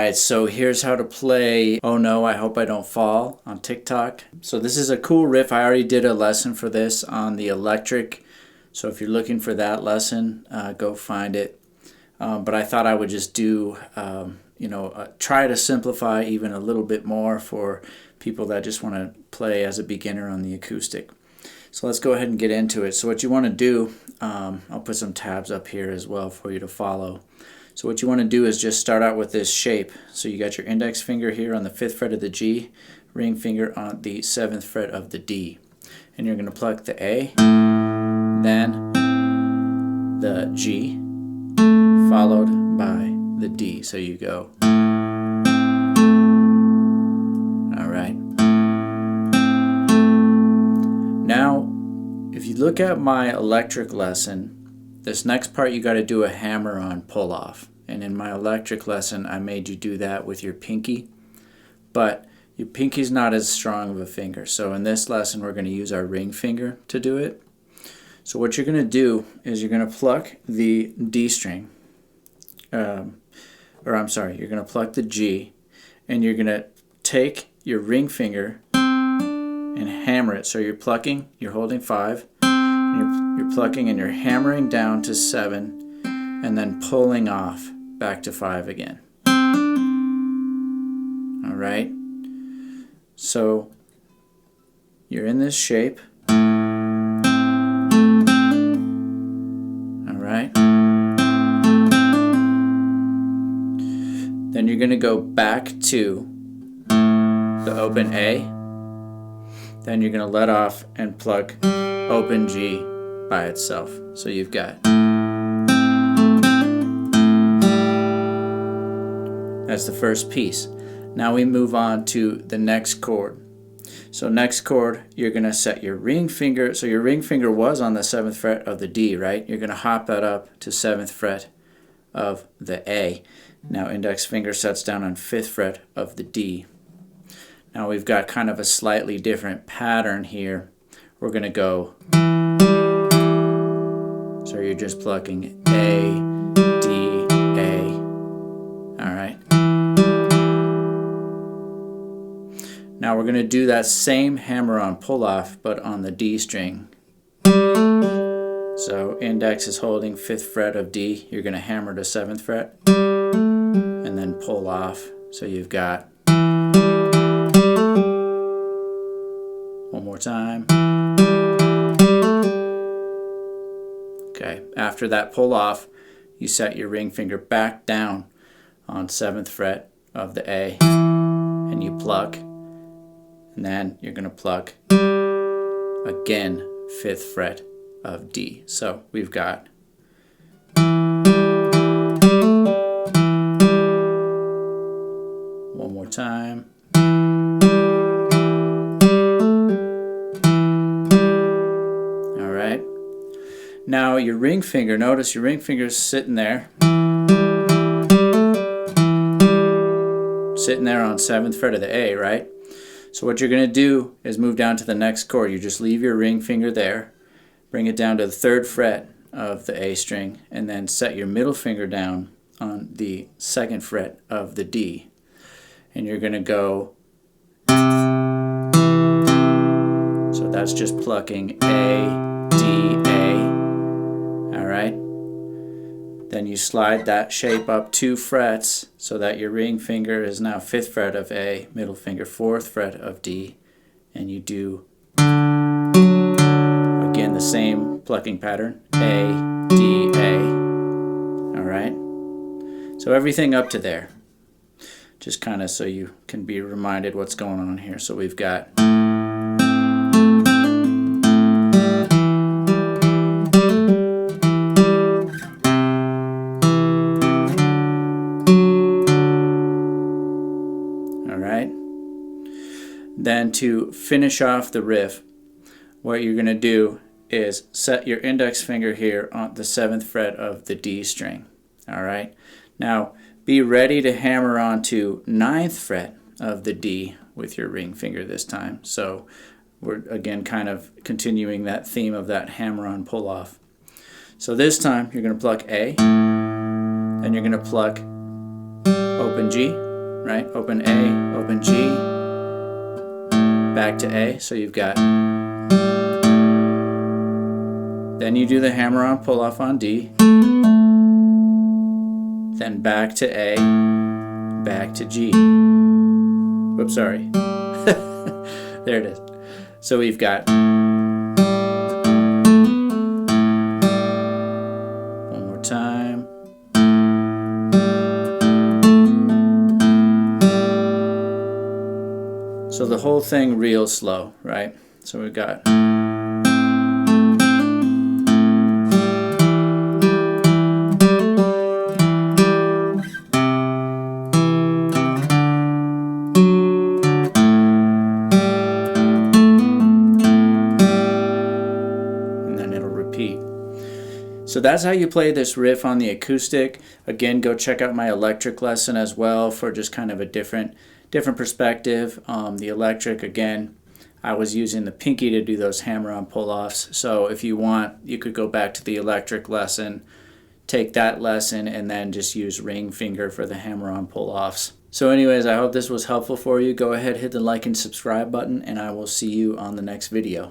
Alright, so here's how to play Oh No, I Hope I Don't Fall on TikTok. So this is a cool riff. I already did a lesson for this on the electric. So if you're looking for that lesson, go find it. But I thought I would just do, try to simplify even a little bit more for people that just want to play as a beginner on the acoustic. So let's go ahead and get into it. So what you want to do, I'll put some tabs up here as well for you to follow. So what you want to do is just start out with this shape. So you got your index finger here on the 5th fret of the G, ring finger on the 7th fret of the D. And you're going to pluck the A, then the G, followed by the D. So you go. Alright. Now, if you look at my electric lesson, this next part you got to do a hammer-on pull-off. And in my electric lesson, I made you do that with your pinky. But your pinky's not as strong of a finger. So in this lesson, we're going to use our ring finger to do it. So what you're going to do is you're going to pluck the D string. You're going to pluck the G. And you're going to take your ring finger and hammer it. So you're plucking, you're holding 5. You're plucking and you're hammering down to 7 and then pulling off back to 5 again. Alright? So you're in this shape. Alright? Then you're going to go back to the open A. Then you're going to let off and pluck open G by itself. So you've got, that's the first piece. Now we move on to the next chord. So next chord, you're going to set your ring finger. So your ring finger was on the 7th fret of the D, right? You're going to hop that up to 7th fret of the A. Now index finger sets down on 5th fret of the D. Now we've got kind of a slightly different pattern here. We're going to go, so you're just plucking A, D, A. Alright. Now we're going to do that same hammer-on pull-off, but on the D string. So index is holding 5th fret of D. You're going to hammer to 7th fret and then pull off. So you've got, one more time. Okay, after that pull off, you set your ring finger back down on 7th fret of the A and you pluck, and then you're going to pluck again 5th fret of D. So we've got one more time. Alright. Now your ring finger, notice your ring finger is sitting there. Sitting there on 7th fret of the A, right? So what you're going to do is move down to the next chord. You just leave your ring finger there, bring it down to the 3rd fret of the A string, and then set your middle finger down on the 2nd fret of the D. And you're going to go, so that's just plucking A, D, A. Alright? Then you slide that shape up 2 frets so that your ring finger is now 5th fret of A, middle finger 4th fret of D, and you do again the same plucking pattern, A, D, A. Alright? So everything up to there. Just kind of so you can be reminded what's going on here. So we've got, alright. Then to finish off the riff, what you're going to do is set your index finger here on the 7th fret of the D string. Alright. Now be ready to hammer onto 9th fret of the D with your ring finger this time. So we're again kind of continuing that theme of that hammer-on pull-off. So this time you're going to pluck A, then you're going to pluck open G, right? Open A, open G, back to A. So you've got, then you do the hammer-on pull-off on D, then back to A, back to G. Whoops, sorry. There it is. So we've got one more time. So the whole thing real slow, right? So we've got, so that's how you play this riff on the acoustic. Again, go check out my electric lesson as well for just kind of a different perspective. The electric, again, I was using the pinky to do those hammer-on pull-offs. So if you want, you could go back to the electric lesson, take that lesson, and then just use ring finger for the hammer-on pull-offs. So anyways, I hope this was helpful for you. Go ahead, hit the like and subscribe button, and I will see you on the next video.